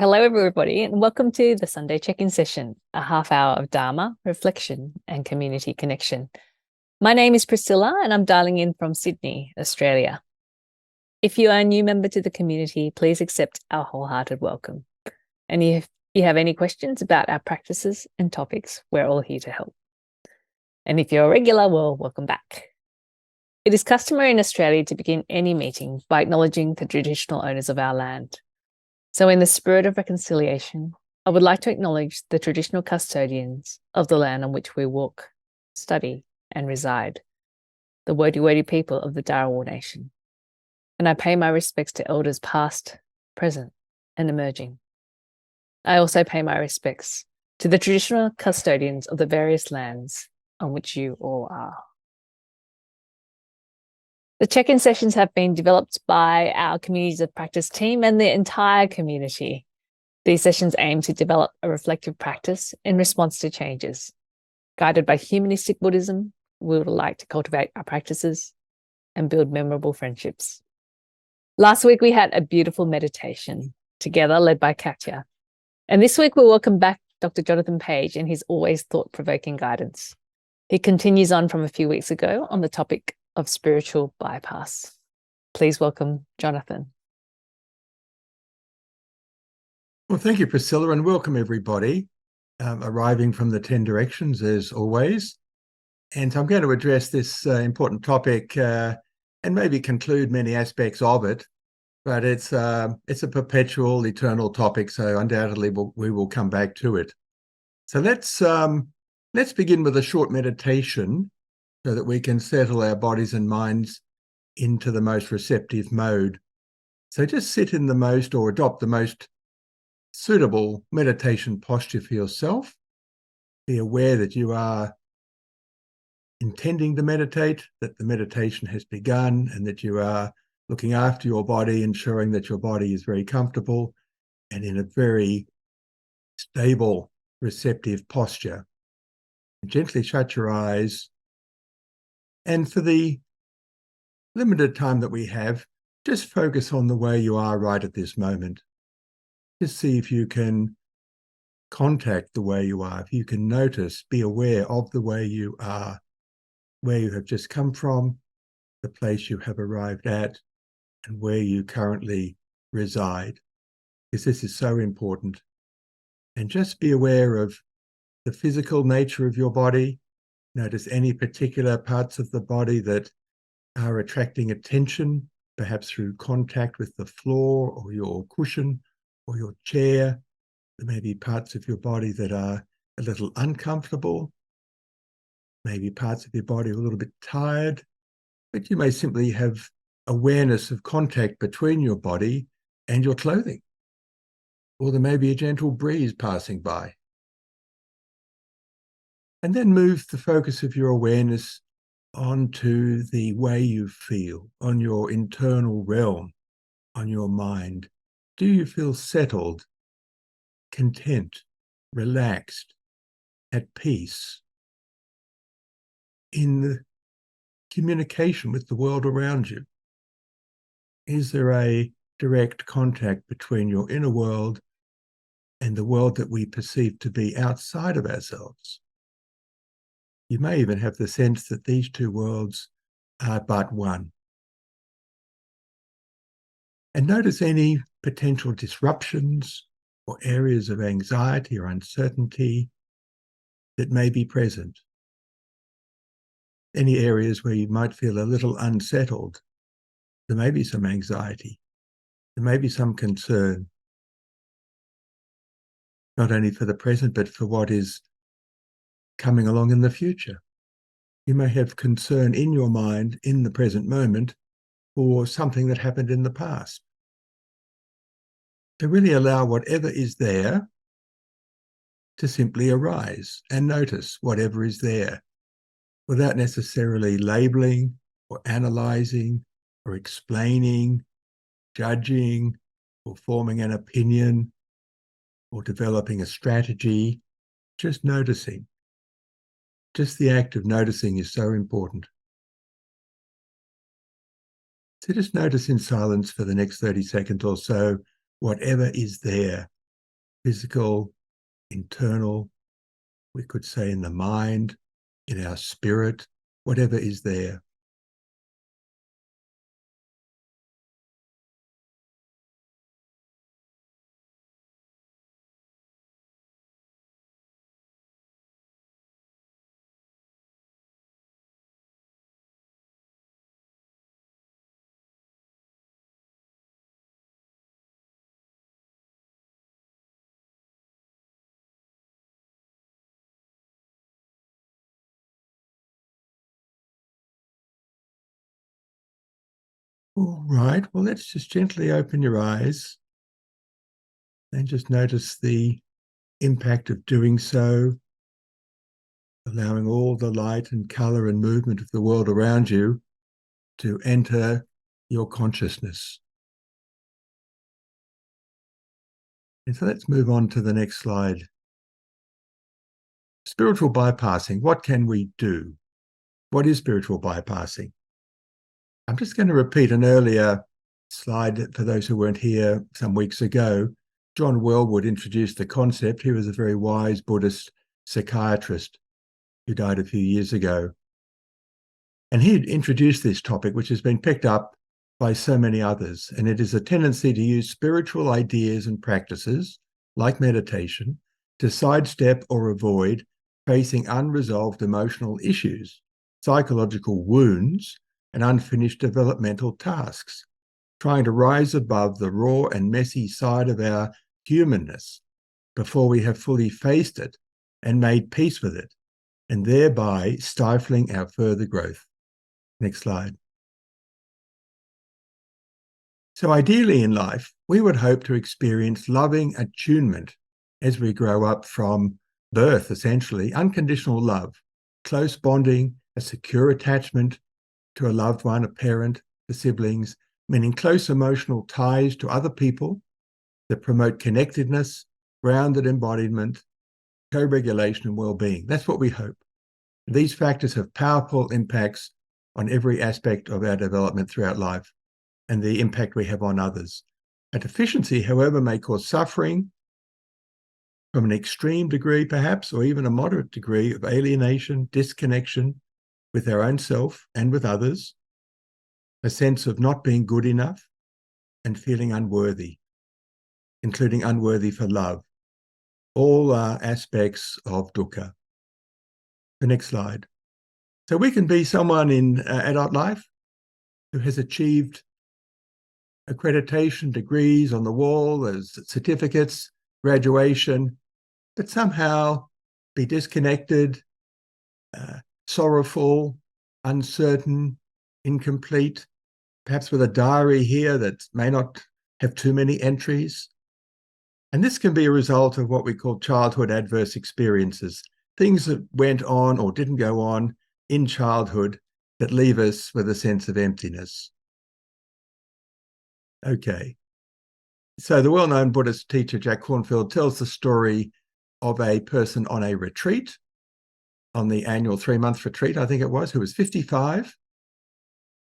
Hello, everybody, and welcome to the Sunday check-in session, a half hour of Dharma, reflection, and community connection. My name is Priscilla, and I'm dialing in from Sydney, Australia. If you are a new member to the community, please accept our wholehearted welcome. And if you have any questions about our practices and topics, we're all here to help. And if you're a regular, well, welcome back. It is customary in Australia to begin any meeting by acknowledging the traditional owners of our land. So in the spirit of reconciliation, I would like to acknowledge the traditional custodians of the land on which we walk, study, and reside, the Wodi people of the Dharma Nation. And I pay my respects to elders past, present, and emerging. I also pay my respects to the traditional custodians of the various lands on which you all are. The check-in sessions have been developed by our Communities of Practice team and the entire community. These sessions aim to develop a reflective practice in response to changes. Guided by humanistic Buddhism, we would like to cultivate our practices and build memorable friendships. Last week, we had a beautiful meditation together led by Katya. And this week, we welcome back Dr. Jonathan Page and his always thought-provoking guidance. He continues on from a few weeks ago on the topic of spiritual bypass. Please welcome Jonathan. Well, thank you, Priscilla, and welcome everybody arriving from the 10 directions as always. And I'm going to address this important topic and maybe conclude many aspects of it, but it's a perpetual, eternal topic, so undoubtedly we will come back to it. So let's begin with a short meditation so that we can settle our bodies and minds into the most receptive mode. So just sit in the most or adopt the most suitable meditation posture for yourself. Be aware that you are intending to meditate, that the meditation has begun, and that you are looking after your body, ensuring that your body is very comfortable and in a very stable, receptive posture. Gently shut your eyes. And for the limited time that we have, just focus on the way you are right at this moment. Just see if you can contact the way you are, if you can notice, be aware of the way you are, where you have just come from, the place you have arrived at, and where you currently reside, because this is so important. And just be aware of the physical nature of your body. Notice any particular parts of the body that are attracting attention, perhaps through contact with the floor or your cushion or your chair. There may be parts of your body that are a little uncomfortable, maybe parts of your body are a little bit tired, but you may simply have awareness of contact between your body and your clothing. Or there may be a gentle breeze passing by. And then move the focus of your awareness onto the way you feel, on your internal realm, on your mind. Do you feel settled, content, relaxed, at peace, in the communication with the world around you? Is there a direct contact between your inner world and the world that we perceive to be outside of ourselves? You may even have the sense that these two worlds are but one. And notice any potential disruptions or areas of anxiety or uncertainty that may be present. Any areas where you might feel a little unsettled. There may be some anxiety. There may be some concern, not only for the present, but for what is coming along in the future. You may have concern in your mind in the present moment for something that happened in the past. To really allow whatever is there to simply arise and notice whatever is there without necessarily labeling or analyzing or explaining, judging or forming an opinion or developing a strategy, just noticing. Just the act of noticing is so important. So just notice in silence for the next 30 seconds or so, whatever is there physical, internal, we could say in the mind, in our spirit, whatever is there. All right, well, let's just gently open your eyes and just notice the impact of doing so, allowing all the light and color and movement of the world around you to enter your consciousness. And so let's move on to the next slide. Spiritual bypassing, what can we do? What is spiritual bypassing? I'm just going to repeat an earlier slide for those who weren't here some weeks ago. John Wellwood introduced the concept. He was a very wise Buddhist psychiatrist who died a few years ago. And he introduced this topic, which has been picked up by so many others. And it is a tendency to use spiritual ideas and practices, like meditation, to sidestep or avoid facing unresolved emotional issues, psychological wounds, and unfinished developmental tasks, trying to rise above the raw and messy side of our humanness before we have fully faced it and made peace with it, and thereby stifling our further growth. Next slide. So ideally in life, we would hope to experience loving attunement as we grow up from birth, essentially, unconditional love, close bonding, a secure attachment to a loved one, a parent, the siblings, meaning close emotional ties to other people that promote connectedness, grounded embodiment, co-regulation and well-being. That's what we hope. These factors have powerful impacts on every aspect of our development throughout life and the impact we have on others. A deficiency, however, may cause suffering from an extreme degree, perhaps, or even a moderate degree of alienation, disconnection with our own self and with others, a sense of not being good enough, and feeling unworthy, including unworthy for love. All are aspects of dukkha. The next slide. So we can be someone in adult life who has achieved accreditation, degrees on the wall as certificates, graduation, but somehow be disconnected, sorrowful, uncertain, incomplete, perhaps with a diary here that may not have too many entries. And this can be a result of what we call childhood adverse experiences, things that went on or didn't go on in childhood that leave us with a sense of emptiness. Okay. So the well-known Buddhist teacher, Jack Kornfield, tells the story of a person on a retreat, on the annual 3-month retreat, I think it was, who was 55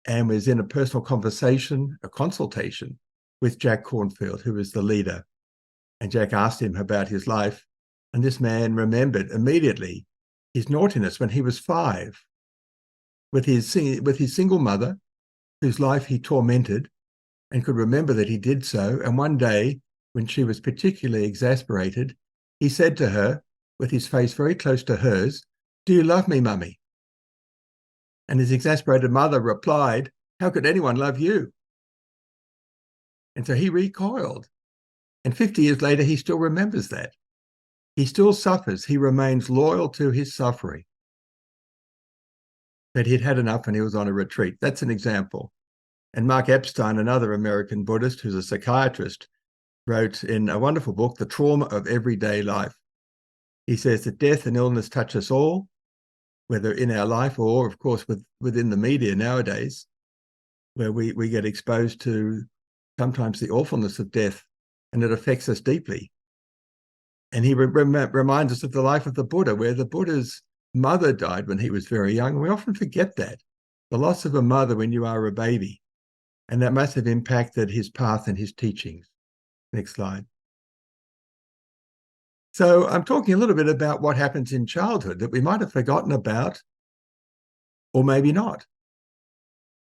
and was in a personal conversation, a consultation with Jack Kornfield, who was the leader. And Jack asked him about his life. And this man remembered immediately his naughtiness when he was 5 with his single mother, whose life he tormented, and could remember that he did so. And one day, when she was particularly exasperated, he said to her, with his face very close to hers, "Do you love me, Mummy?" And his exasperated mother replied, "How could anyone love you?" And so he recoiled. And 50 years later, he still remembers that. He still suffers. He remains loyal to his suffering. But he'd had enough and he was on a retreat. That's an example. And Mark Epstein, another American Buddhist who's a psychiatrist, wrote in a wonderful book, The Trauma of Everyday Life. He says that death and illness touch us all, whether in our life or, of course, within the media nowadays, where we get exposed to sometimes the awfulness of death, and it affects us deeply. And he reminds us of the life of the Buddha, where the Buddha's mother died when he was very young. We often forget that, the loss of a mother when you are a baby. And that must have impacted his path and his teachings. Next slide. So I'm talking a little bit about what happens in childhood that we might have forgotten about, or maybe not.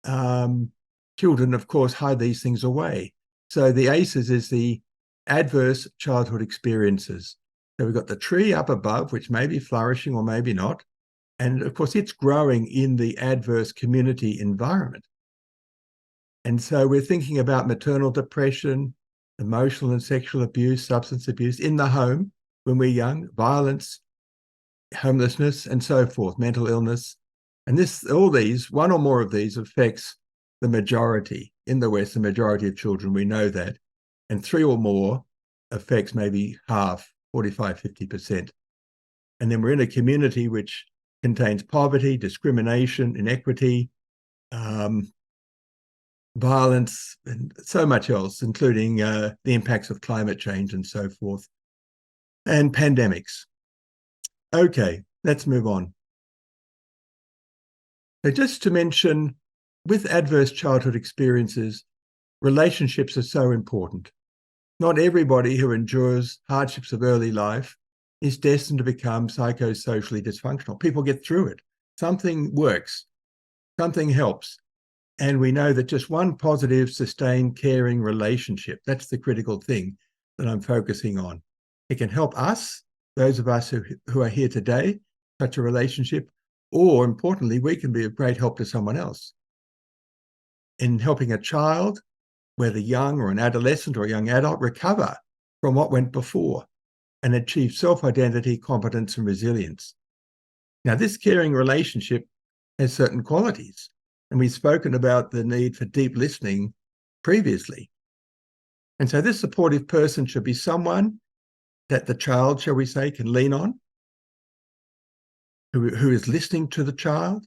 Children, of course, hide these things away. So the ACEs is the adverse childhood experiences. So we've got the tree up above, which may be flourishing or maybe not. And of course, it's growing in the adverse community environment. And so we're thinking about maternal depression, emotional and sexual abuse, substance abuse in the home when we're young, violence, homelessness, and so forth, mental illness. And all these, one or more of these affects the majority. In the West, the majority of children, we know that. And three or more affects maybe half, 45, 50%. And then we're in a community which contains poverty, discrimination, inequity, violence, and so much else, including the impacts of climate change and so forth, and pandemics. Okay, let's move on. So just to mention, with adverse childhood experiences, relationships are so important. Not everybody who endures hardships of early life is destined to become psychosocially dysfunctional. People get through it. Something works, something helps. And we know that just one positive, sustained, caring relationship, that's the critical thing that I'm focusing on. It can help us, those of us who are here today, such a relationship, or importantly, we can be of great help to someone else. In helping a child, whether young or an adolescent or a young adult, recover from what went before and achieve self-identity, competence, and resilience. Now, this caring relationship has certain qualities, and we've spoken about the need for deep listening previously. And so this supportive person should be someone that the child, shall we say, can lean on, who is listening to the child,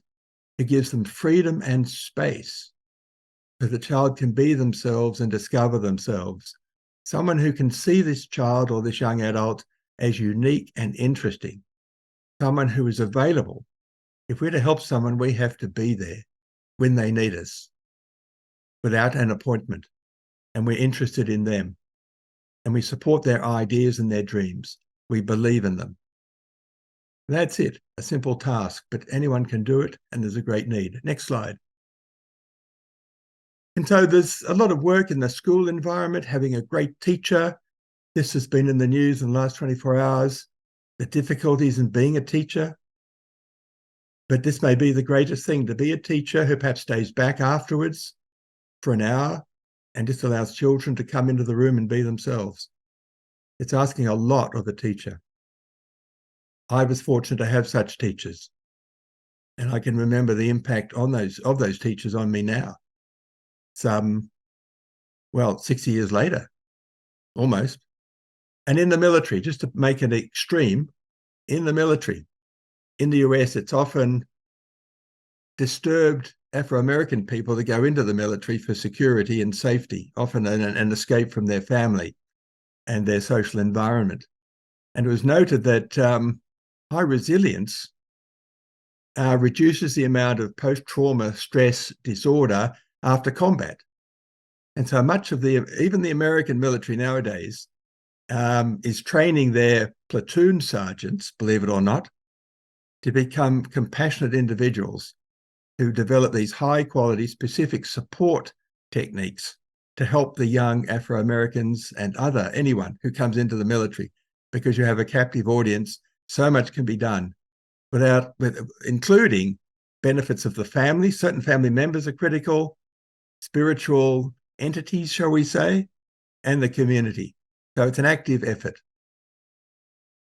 who gives them freedom and space so the child can be themselves and discover themselves. Someone who can see this child or this young adult as unique and interesting. Someone who is available. If we're to help someone, we have to be there when they need us without an appointment. And we're interested in them. And we support their ideas and their dreams. We believe in them. That's it, a simple task, but anyone can do it, and there's a great need. Next slide. And so there's a lot of work in the school environment, having a great teacher. This has been in the news in the last 24 hours, the difficulties in being a teacher. But this may be the greatest thing, to be a teacher who perhaps stays back afterwards for an hour and just allows children to come into the room and be themselves. It's asking a lot of a teacher. I was fortunate to have such teachers, and I can remember the impact of those teachers on me now. Some, 60 years later, almost. And in the military, just to make it extreme, in the military, in the US, it's often disturbed Afro-American people to go into the military for security and safety, often an escape from their family and their social environment. And it was noted that high resilience reduces the amount of post-trauma stress disorder after combat. And so much of even the American military nowadays is training their platoon sergeants, believe it or not, to become compassionate individuals who develop these high-quality, specific support techniques to help the young Afro-Americans and anyone who comes into the military. Because you have a captive audience, so much can be done including benefits of the family. Certain family members are critical, spiritual entities, shall we say, and the community. So it's an active effort.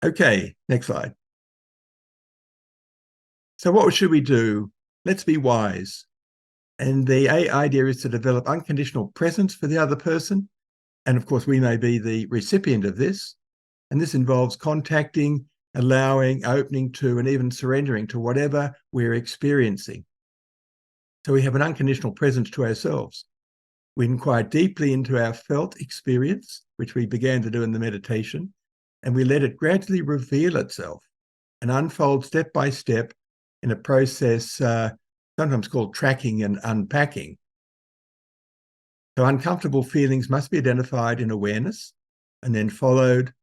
Okay, next slide. So what should we do? Let's be wise. And the idea is to develop unconditional presence for the other person. And of course, we may be the recipient of this. And this involves contacting, allowing, opening to, and even surrendering to whatever we're experiencing. So we have an unconditional presence to ourselves. We inquire deeply into our felt experience, which we began to do in the meditation, and we let it gradually reveal itself and unfold step by step in a process sometimes called tracking and unpacking. So uncomfortable feelings must be identified in awareness and then followed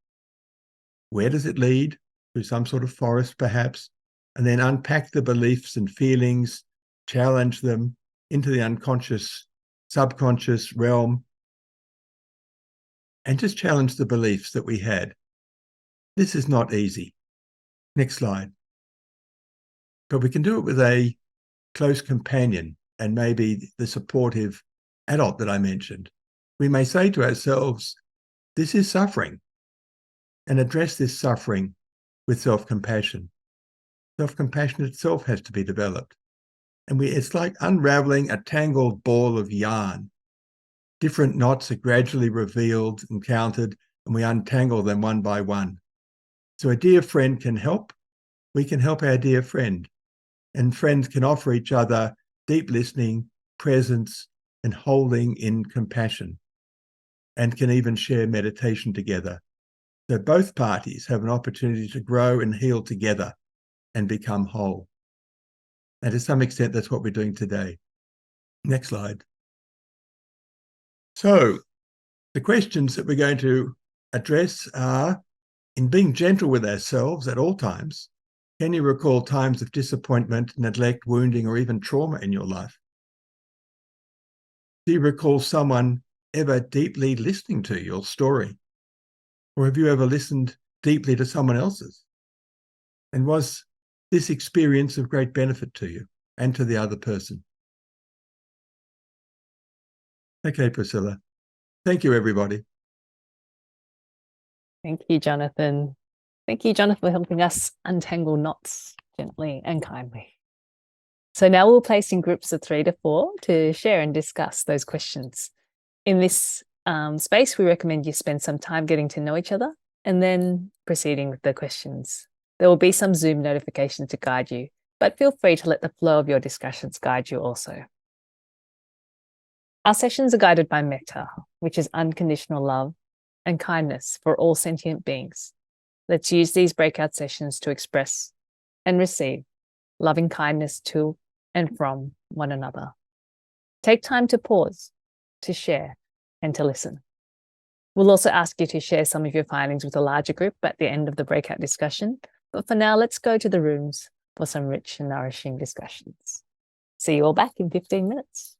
Where does it lead? Through some sort of forest, perhaps, and then unpack the beliefs and feelings, challenge them into the unconscious, subconscious realm, and just challenge the beliefs that we had. This is not easy. Next slide. But we can do it with a close companion and maybe the supportive adult that I mentioned. We may say to ourselves, this is suffering, and address this suffering with self-compassion. Self-compassion itself has to be developed. And it's like unraveling a tangled ball of yarn. Different knots are gradually revealed and counted, and we untangle them one by one. So a dear friend can help. We can help our dear friend. And friends can offer each other deep listening, presence, and holding in compassion, and can even share meditation together. So both parties have an opportunity to grow and heal together and become whole. And to some extent, that's what we're doing today. Next slide. So the questions that we're going to address are, in being gentle with ourselves at all times, can you recall times of disappointment, neglect, wounding, or even trauma in your life? Do you recall someone ever deeply listening to your story? Or have you ever listened deeply to someone else's? And was this experience of great benefit to you and to the other person? Okay, Priscilla. Thank you, everybody. Thank you, Jonathan. Thank you, Jonathan, for helping us untangle knots gently and kindly. So now we'll place in groups of 3 to 4 to share and discuss those questions. In this space, we recommend you spend some time getting to know each other and then proceeding with the questions. There will be some Zoom notifications to guide you, but feel free to let the flow of your discussions guide you also. Our sessions are guided by metta, which is unconditional love and kindness for all sentient beings. Let's use these breakout sessions to express and receive loving kindness to and from one another. Take time to pause, to share, and to listen. We'll also ask you to share some of your findings with a larger group at the end of the breakout discussion. But for now, let's go to the rooms for some rich and nourishing discussions. See you all back in 15 minutes.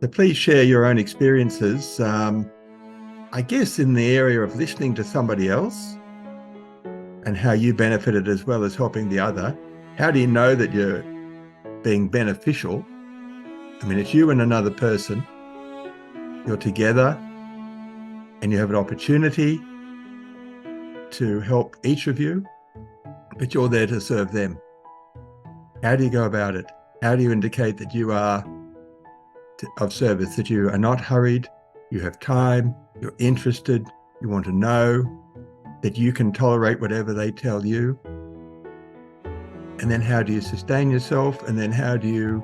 So please share your own experiences, I guess in the area of listening to somebody else and how you benefited as well as helping the other. How do you know that you're being beneficial? I mean, it's you and another person. You're together and you have an opportunity to help each of you, but you're there to serve them. How do you go about it? How do you indicate that you are of service, that you are not hurried, you have time, you're interested, you want to know, that you can tolerate whatever they tell you? And then how do you sustain yourself? And then how do you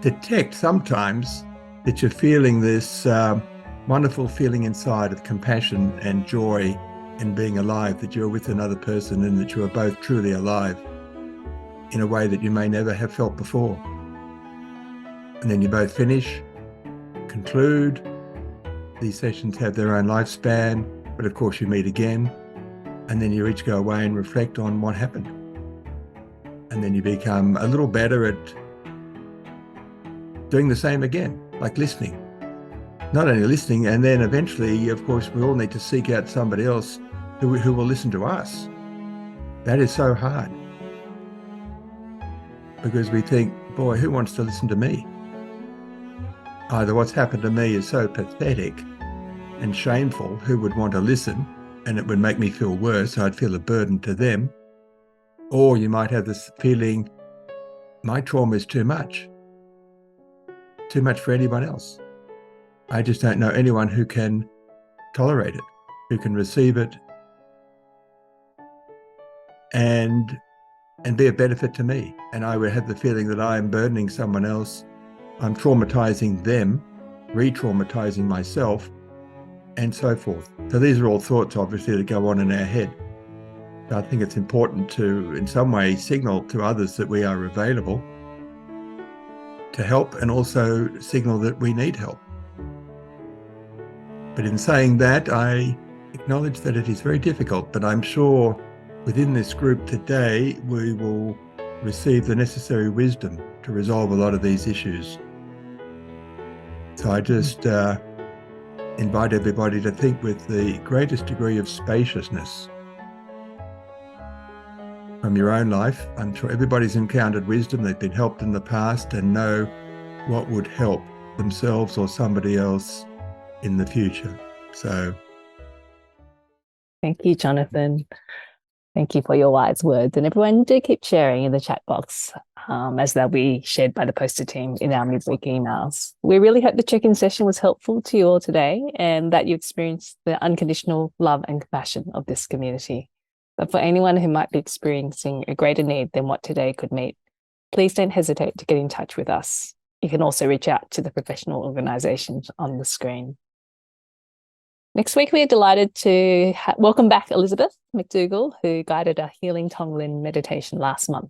detect sometimes that you're feeling this wonderful feeling inside of compassion and joy and being alive, that you're with another person and that you are both truly alive in a way that you may never have felt before? And then you both finish, conclude. These sessions have their own lifespan, but of course you meet again, and then you each go away and reflect on what happened. And then you become a little better at doing the same again, like listening. Not only listening, and then eventually, of course, we all need to seek out somebody else who will listen to us. That is so hard, because we think, boy, who wants to listen to me? Either what's happened to me is so pathetic and shameful, who would want to listen, and it would make me feel worse, I'd feel a burden to them. Or you might have this feeling, my trauma is too much for anyone else. I just don't know anyone who can tolerate it, who can receive it and be a benefit to me. And I would have the feeling that I am burdening someone else. I'm traumatizing them, re-traumatizing myself, and so forth. So these are all thoughts, obviously, that go on in our head. I think it's important to, in some way, signal to others that we are available to help, and also signal that we need help. But in saying that, I acknowledge that it is very difficult, but I'm sure within this group today, we will receive the necessary wisdom to resolve a lot of these issues. So I just invite everybody to think with the greatest degree of spaciousness from your own life. I'm sure everybody's encountered wisdom, they've been helped in the past and know what would help themselves or somebody else in the future. So Thank you, Jonathan. Thank you for your wise words. And everyone, do keep sharing in the chat box as they'll be shared by the poster team in our midweek emails. We really hope the check-in session was helpful to you all today and that you experienced the unconditional love and compassion of this community. But for anyone who might be experiencing a greater need than what today could meet, please don't hesitate to get in touch with us. You can also reach out to the professional organisations on the screen. Next week, we are delighted to welcome back Elizabeth McDougall, who guided our Healing Tonglen meditation last month.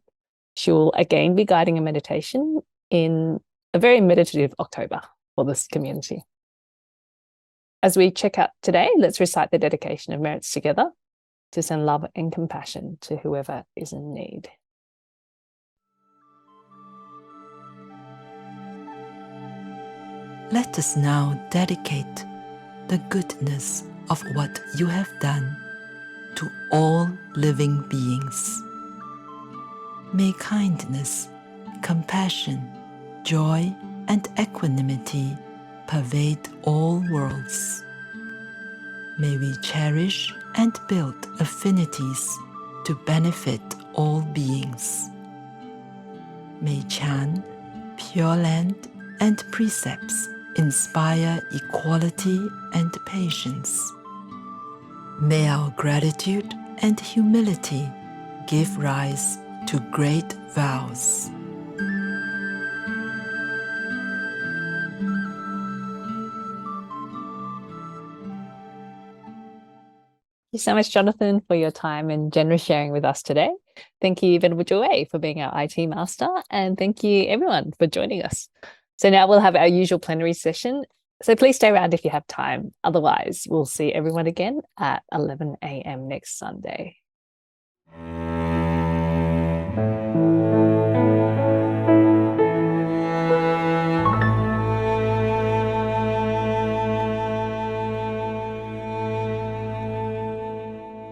She will again be guiding a meditation in a very meditative October for this community. As we check out today, let's recite the dedication of merits together to send love and compassion to whoever is in need. Let us now dedicate the goodness of what you have done to all living beings. May kindness, compassion, joy, and equanimity pervade all worlds. May we cherish and build affinities to benefit all beings. May Chan, Pure Land, and precepts inspire equality and patience. May our gratitude and humility give rise to great vows. Thank you so much, Jonathan, for your time and generous sharing with us today. Thank you, Venerable Joy, for being our IT master, and thank you, everyone, for joining us. So now we'll have our usual plenary session. So please stay around if you have time. Otherwise, we'll see everyone again at 11 a.m. next Sunday.